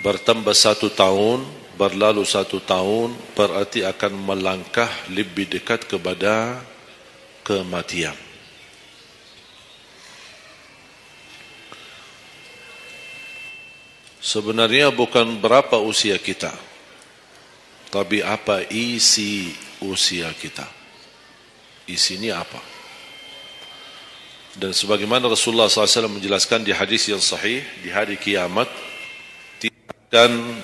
Bertambah 1 tahun, berlalu 1 tahun, berarti akan melangkah lebih dekat kepada kematian. Sebenarnya bukan berapa usia kita, tapi apa isi usia kita. Isinya apa? Dan sebagaimana Rasulullah SAW menjelaskan di hadis yang sahih, di hari kiamat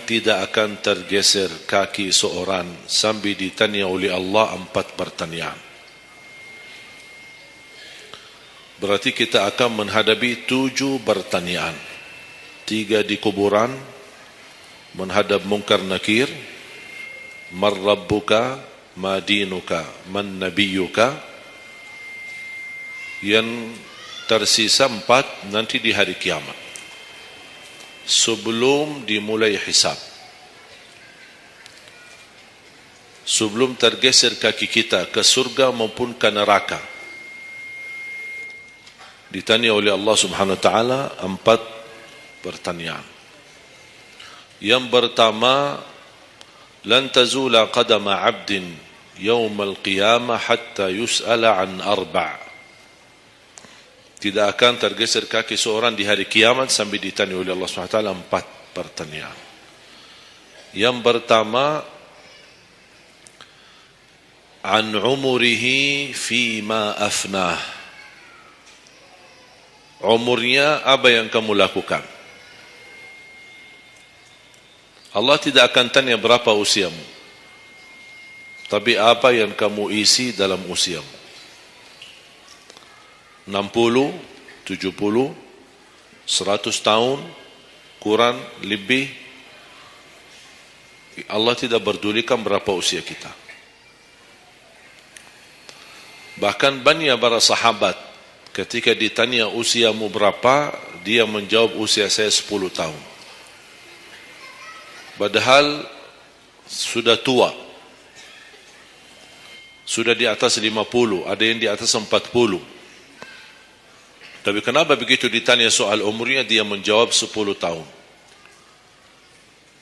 tidak akan tergeser kaki seorang sambil ditanya oleh Allah 4 pertanyaan. Berarti kita akan menghadapi 7 pertanyaan. 3 di kuburan, menghadap munkar nakir, man rabbuka, ma dinuka, man nabiyuka. Yang tersisa 4 nanti di hari kiamat, sebelum dimulai hisab, sebelum tergeser kaki kita ke surga maupun ke neraka, ditanya oleh Allah Subhanahu wa taala 4 pertanyaan. Yang pertama, lan tazula qadama 'abdin yaumal qiyamah hatta yus'ala an 4. Tidak akan tergeser kaki seorang di hari kiamat sampai ditanya oleh Allah Subhanahu wa taala 4 pertanyaan. Yang pertama, an umurihi fima afnah. Umurnya apa yang kamu lakukan? Allah tidak akan tanya berapa usiamu, tapi apa yang kamu isi dalam usiamu. 60, 70, 100 tahun, kurang, lebih, Allah tidak berdulikan berapa usia kita. Bahkan banyak para sahabat ketika ditanya usiamu berapa, dia menjawab usia saya 10 tahun. Padahal sudah tua, sudah di atas 50, ada yang di atas 40. Tapi kenapa begitu ditanya soal umurnya, dia menjawab 10 tahun.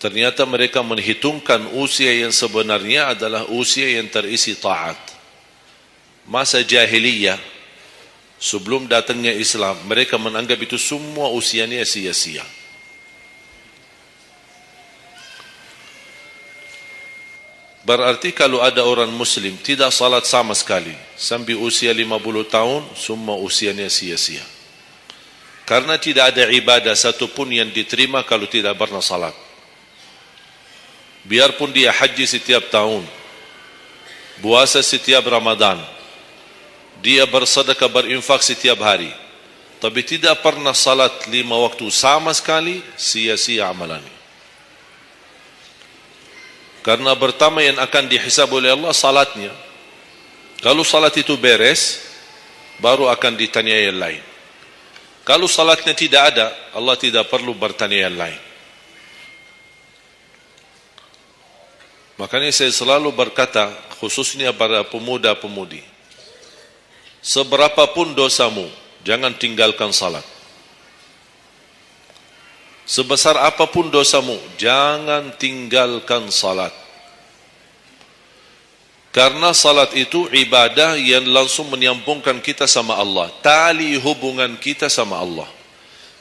Ternyata mereka menghitungkan usia yang sebenarnya adalah usia yang terisi taat. Masa jahiliyah, sebelum datangnya Islam, mereka menganggap itu semua usianya sia-sia. Berarti kalau ada orang muslim tidak salat sama sekali sampai usia 50 tahun, semua usianya sia-sia. Karena tidak ada ibadah satupun yang diterima kalau tidak pernah salat. Biarpun dia haji setiap tahun, puasa setiap Ramadan, dia bersedekah berinfak setiap hari, tapi tidak pernah salat 5 waktu sama sekali, sia-sia amalannya. Karena pertama yang akan dihisab oleh Allah salatnya. Kalau salat itu beres, baru akan ditanya yang lain. Kalau salatnya tidak ada, Allah tidak perlu bertanya yang lain. Makanya saya selalu berkata, khususnya pada pemuda-pemudi, seberapapun dosamu, jangan tinggalkan salat. Sebesar apapun dosamu, jangan tinggalkan salat. Karena salat itu ibadah yang langsung menyambungkan kita sama Allah. Tali hubungan kita sama Allah.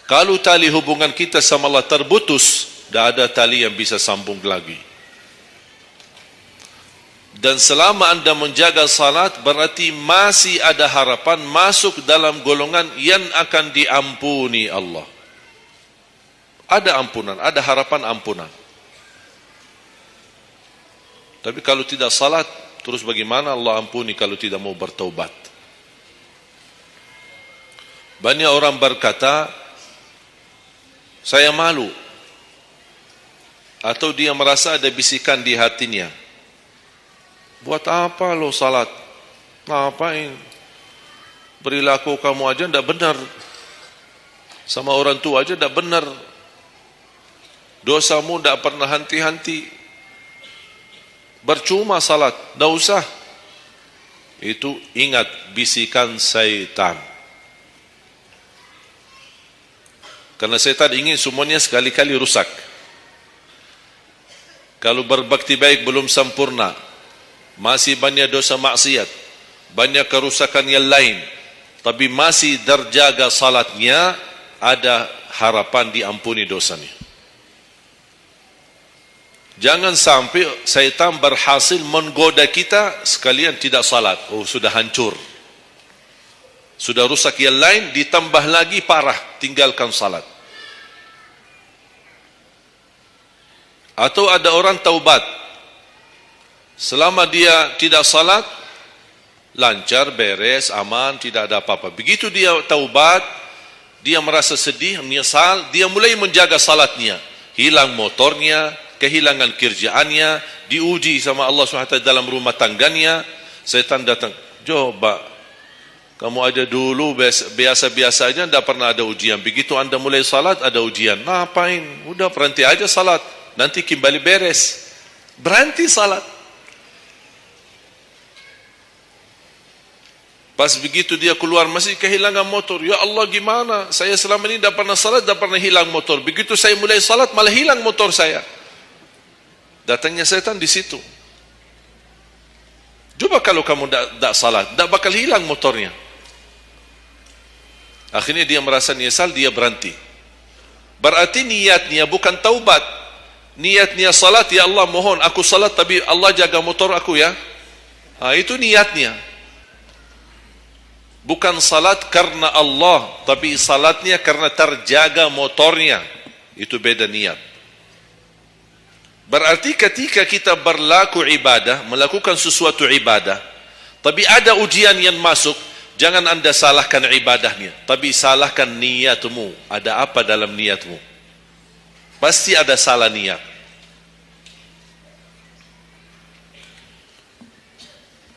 Kalau tali hubungan kita sama Allah terputus, tidak ada tali yang bisa sambung lagi. Dan selama anda menjaga salat, berarti masih ada harapan masuk dalam golongan yang akan diampuni Allah. Ada ampunan, ada harapan ampunan. Tapi kalau tidak salat, terus bagaimana Allah ampuni kalau tidak mau bertaubat? Banyak orang berkata, saya malu. Atau dia merasa ada bisikan di hatinya. Buat apa lo salat? Ngapain? Perilaku kamu aja tidak benar. Sama orang tua aja tidak benar. Dosamu tidak pernah henti-henti. Bercuma salat, tidak usah. Itu ingat bisikan syaitan. Karena syaitan ingin semuanya sekali-kali rusak. Kalau berbakti baik belum sempurna, masih banyak dosa maksiat, banyak kerusakan yang lain, tapi masih terjaga salatnya, ada harapan diampuni dosanya. Jangan sampai syaitan berhasil menggoda kita sekalian tidak salat. Oh, sudah hancur, sudah rusak yang lain, ditambah lagi parah, tinggalkan salat. Atau ada orang taubat, selama dia tidak salat, lancar, beres, aman, tidak ada apa-apa. Begitu dia taubat, dia merasa sedih, menyesal, dia mulai menjaga salatnya. Hilang motornya, kehilangan kerjaannya, diuji sama Allah SWT dalam rumah tangganya. Setan datang, coba, kamu ada dulu biasa-biasa aja, tidak pernah ada ujian. Begitu anda mulai salat, ada ujian. Ngapain? Udah berhenti aja salat, nanti kembali beres. Berhenti salat. Pas begitu dia keluar masih kehilangan motor. Ya Allah, gimana? Saya selama ini tidak pernah salat, tidak pernah hilang motor. Begitu saya mulai salat, malah hilang motor saya. Datangnya setan di situ. Coba kalau kamu tidak salat, tidak bakal hilang motornya. Akhirnya dia merasa nyesal, dia berhenti. Berarti niatnya bukan taubat. Niatnya salat, ya Allah mohon aku salat tapi Allah jaga motor aku ya. Itu niatnya. Bukan salat karena Allah, tapi salatnya karena terjaga motornya. Itu beda niat. Berarti ketika kita berlaku ibadah, melakukan sesuatu ibadah, tapi ada ujian yang masuk, jangan anda salahkan ibadahnya, tapi salahkan niatmu. Ada apa dalam niatmu? Pasti ada salah niat.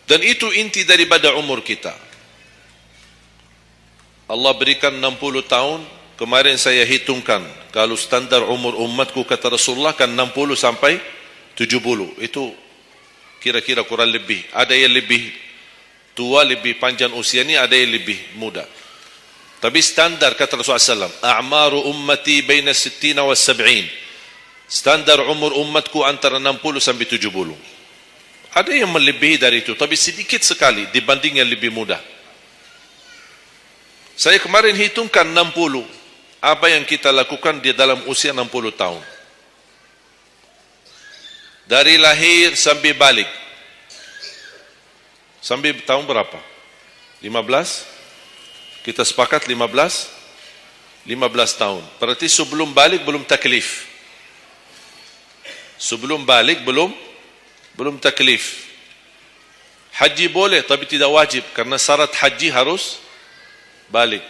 Dan itu inti daripada umur kita. Allah berikan 60 tahun. Kemarin saya hitungkan, kalau standar umur umatku kata Rasulullah kan 60 sampai 70. Itu kira-kira kurang lebih. Ada yang lebih tua, lebih panjang usianya, ada yang lebih muda. Tapi standar kata Rasulullah SAW, a'maru ummati baina 60 wa 70. Standar umur umatku antara 60 sampai 70. Ada yang melebihi dari itu, tapi sedikit sekali dibanding yang lebih muda. Saya kemarin hitungkan 60. Apa yang kita lakukan di dalam usia 60 tahun. Dari lahir sampai balik. Sampai tahun berapa? 15? Kita sepakat 15? 15 tahun. Berarti sebelum balik belum taklif. Sebelum balik belum taklif. Haji boleh tapi tidak wajib. Karena syarat haji harus balik.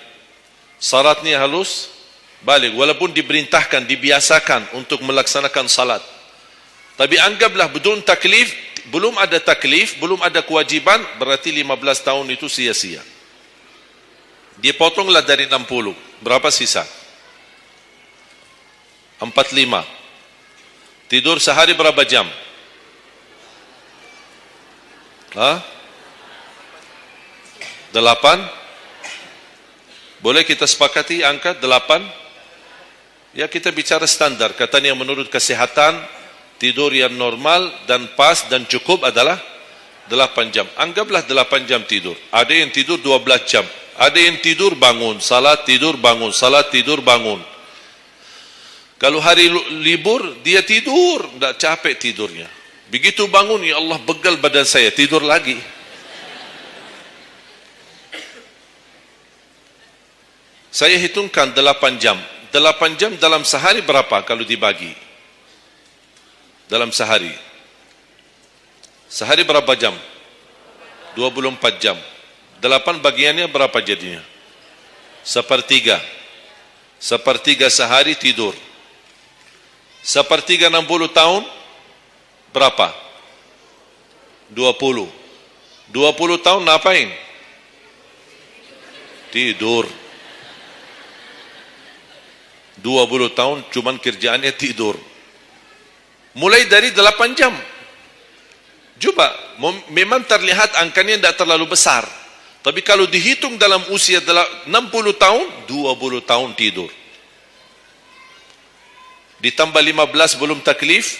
Syaratnya halus balik, walaupun diperintahkan, dibiasakan untuk melaksanakan salat. Tapi anggaplah bedun taklif, belum ada taklif, belum ada kewajiban, berarti 15 tahun itu sia-sia. Dipotonglah dari 60. Berapa sisa? 45. Tidur sehari berapa jam? Hah? 8? Boleh kita sepakati angka 8? Ya, kita bicara standar. Katanya menurut kesehatan, tidur yang normal dan pas dan cukup adalah 8 jam. Anggaplah 8 jam tidur. Ada yang tidur 12 jam. Ada yang tidur bangun, salat tidur bangun, salat tidur bangun. Kalau hari libur, dia tidur, tidak capek tidurnya. Begitu bangun, ya Allah begal badan saya, tidur lagi. Saya hitungkan 8 jam. 8 jam dalam sehari berapa kalau dibagi? Dalam sehari. Sehari berapa jam? 24 jam. 8 bagiannya berapa jadinya? 1/3. 1/3 sehari tidur. 1/3 60 tahun berapa? 20. 20 tahun ngapain? Tidur. 20 tahun cuman kerjaannya tidur. Mulai dari 8 jam. Coba, memang terlihat angkanya tidak terlalu besar. Tapi kalau dihitung dalam usia 60 tahun, 20 tahun tidur. Ditambah 15 belum taklif,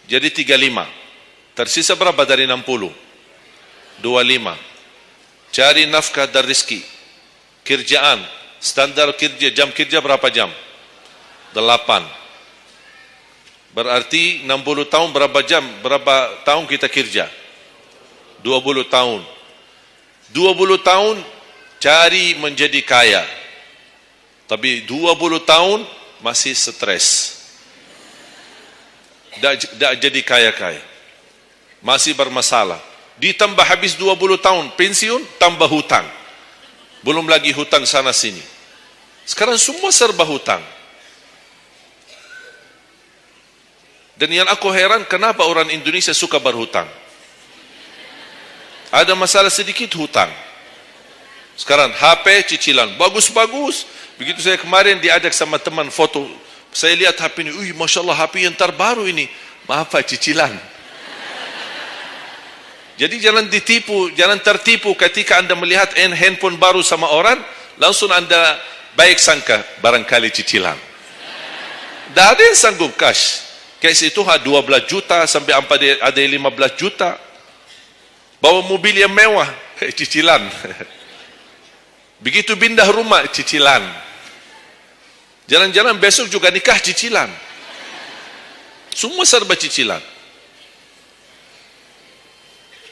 jadi 35. Tersisa berapa dari 60? 25. Cari nafkah dan rizki. Kerjaan, standar kerja, jam kerja berapa jam? 8. Berarti 60 tahun berapa jam? Berapa tahun kita kerja? 20 tahun. 20 tahun cari menjadi kaya. Tapi 20 tahun masih stres. Tak jadi kaya-kaya. Masih bermasalah. Ditambah habis 20 tahun pensiun, tambah hutang. Belum lagi hutang sana sini. Sekarang semua serba hutang. Dan yang aku heran, kenapa orang Indonesia suka berhutang? Ada masalah sedikit hutang. Sekarang HP cicilan bagus-bagus. Begitu saya kemarin diajak sama teman foto, saya lihat HP ini, Masya Allah HP yang terbaru ini. Maaf Pak, cicilan. Jadi jangan ditipu, jangan tertipu ketika anda melihat handphone baru sama orang, langsung anda baik sangka barangkali cicilan. Tak ada yang sanggup cash. Cash itu 12 juta sampai ada 15 juta. Bawa mobil yang mewah, cicilan. Begitu pindah rumah, cicilan. Jalan-jalan besok juga nikah, cicilan. Semua serba cicilan.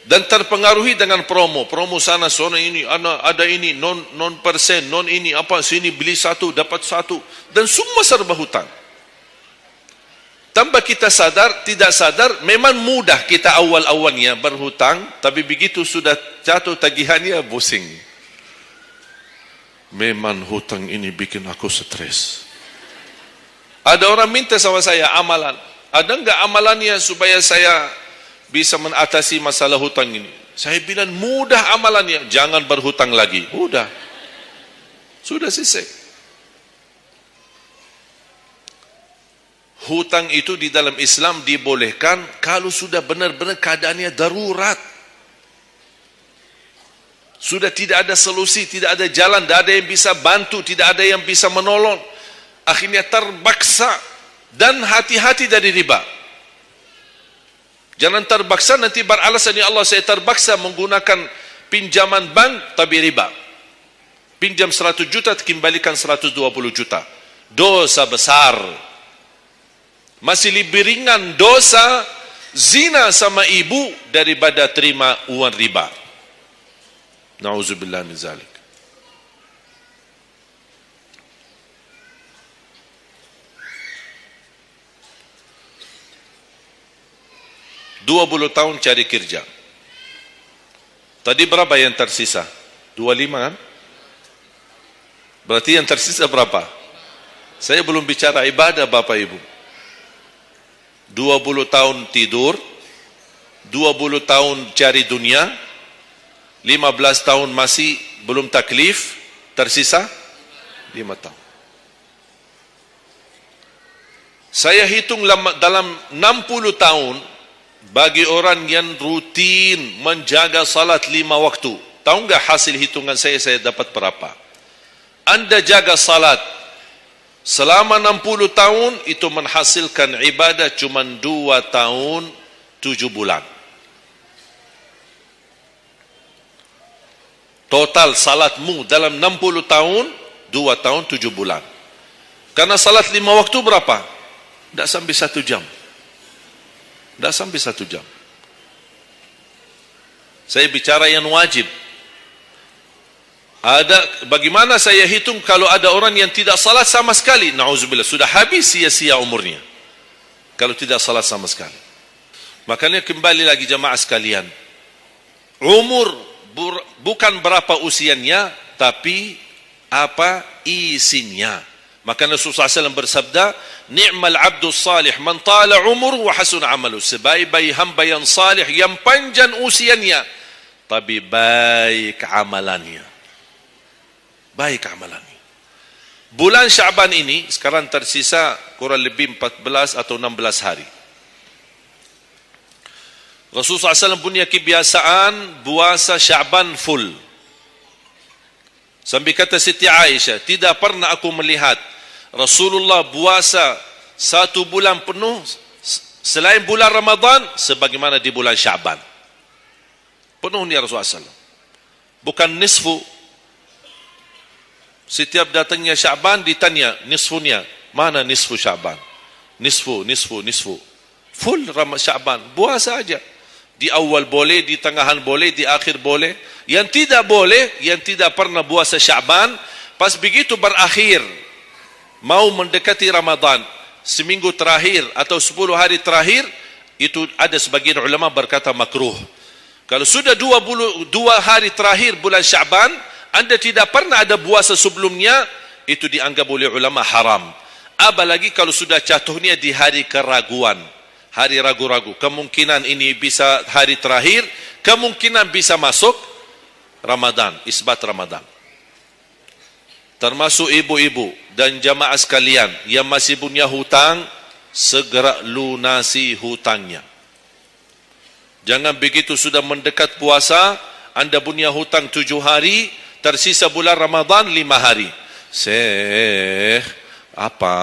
Dan terpengaruhi dengan promo sana, ini, ada ini, non persen, non ini, apa, sini beli satu, dapat satu. Dan semua serba hutang. Tanpa kita sadar, tidak sadar, memang mudah kita awal-awalnya berhutang, tapi begitu sudah jatuh tagihannya, pusing. Memang hutang ini bikin aku stres. Ada orang minta sama saya amalan. Ada enggak amalannya supaya saya bisa mengatasi masalah hutang ini? Saya bilang mudah amalannya, jangan berhutang lagi. Mudah. Sudah selesai. Hutang itu di dalam Islam dibolehkan kalau sudah benar-benar keadaannya darurat. Sudah tidak ada solusi, tidak ada jalan, tidak ada yang bisa bantu, tidak ada yang bisa menolong. Akhirnya terpaksa. Dan hati-hati dari riba. Jangan terpaksa nanti beralasan, ya Allah saya terpaksa menggunakan pinjaman bank tapi riba. Pinjam 100 juta kembalikan 120 juta. Dosa besar. Masih lebih ringan dosa zina sama ibu daripada terima uang riba. Na'udzubillah min zalik. Dua 20 tahun cari kerja. Tadi berapa yang tersisa? 25 kan? Berarti yang tersisa berapa? Saya belum bicara ibadah Bapak Ibu. 20 tahun tidur, 20 tahun cari dunia, 15 tahun masih belum taklif, tersisa 5 tahun. Saya hitung dalam 60 tahun, bagi orang yang rutin menjaga salat 5 waktu, tahu enggak hasil hitungan saya dapat berapa? Anda jaga salat selama 60 tahun, itu menghasilkan ibadah cuma 2 tahun 7 bulan. Total salatmu dalam 60 tahun 2 tahun 7 bulan. Karena salat 5 waktu berapa? Tidak sampai 1 jam. Tidak sampai 1 jam. Saya bicara yang wajib. Ada, bagaimana saya hitung kalau ada orang yang tidak salat sama sekali? Na'udzubillah, sudah habis sia-sia umurnya. Kalau tidak salat sama sekali. Makanya kembali lagi jamaah sekalian. Umur bukan berapa usianya, tapi apa isinya. Maka Rasulullah SAW bersabda, ni'mal abdus salih man tala umur wa hasun amalu. Sebaik-baik hamba yang salih, yang panjang usianya, tapi baik amalannya. Baik amalannya. Bulan Sya'ban ini sekarang tersisa kurang lebih 14 atau 16 hari. Rasulullah SAW punya kebiasaan puasa Sya'ban full. Sampai kata Siti Aisyah, tidak pernah aku melihat Rasulullah puasa 1 bulan penuh Selain bulan Ramadan, sebagaimana di bulan Syaban. Penuhnya Rasulullah SAW. Bukan nisfu. Setiap datangnya Syaban ditanya nisfunya. Mana nisfu Syaban? Nisfu. Full Syaban. Puasa saja. Di awal boleh, di tengahan boleh, di akhir boleh. Yang tidak boleh, yang tidak pernah puasa Syaban, pas begitu berakhir, mau mendekati Ramadan, seminggu terakhir atau 10 hari terakhir, itu ada sebagian ulama berkata makruh. Kalau sudah 2 hari terakhir bulan Syaban, anda tidak pernah ada puasa sebelumnya, itu dianggap oleh ulama haram. Apalagi kalau sudah jatuhnya di hari keraguan, hari ragu-ragu, kemungkinan ini bisa hari terakhir, kemungkinan bisa masuk Ramadan, isbat Ramadan. Termasuk ibu-ibu dan jamaah sekalian yang masih punya hutang, segera lunasi hutangnya. Jangan begitu sudah mendekat puasa, anda punya hutang 7 hari, tersisa bulan Ramadan 5 hari. Syekh, apa?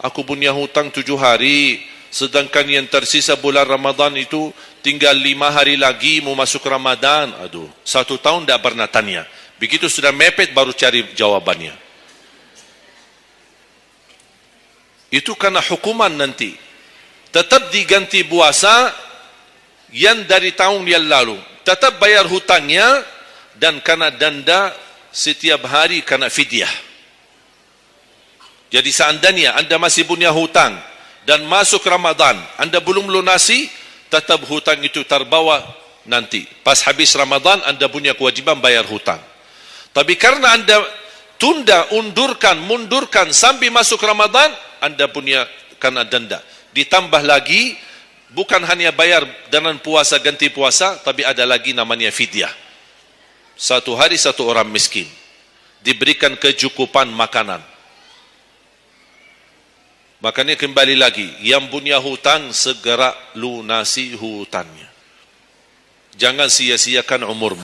Aku punya hutang 7 hari, sedangkan yang tersisa bulan Ramadan itu tinggal 5 hari lagi mau masuk Ramadan. Aduh, 1 tahun tidak pernah tanya. Begitu sudah mepet baru cari jawabannya. Itu karena hukuman nanti. Tetap diganti puasa yang dari tahun yang lalu. Tetap bayar hutangnya dan kena denda setiap hari kena fidyah. Jadi seandainya anda masih punya hutang dan masuk Ramadan, anda belum lunasi, tetap hutang itu terbawa nanti. Pas habis Ramadan, anda punya kewajiban bayar hutang. Tapi karena anda tunda, mundurkan sampai masuk Ramadan, anda punya kena denda. Ditambah lagi, bukan hanya bayar dengan puasa, ganti puasa, tapi ada lagi namanya fidyah. 1 hari 1 orang miskin. Diberikan kecukupan makanan. Makanya kembali lagi, yang punya hutang segera lunasi hutangnya. Jangan sia-siakan umurmu.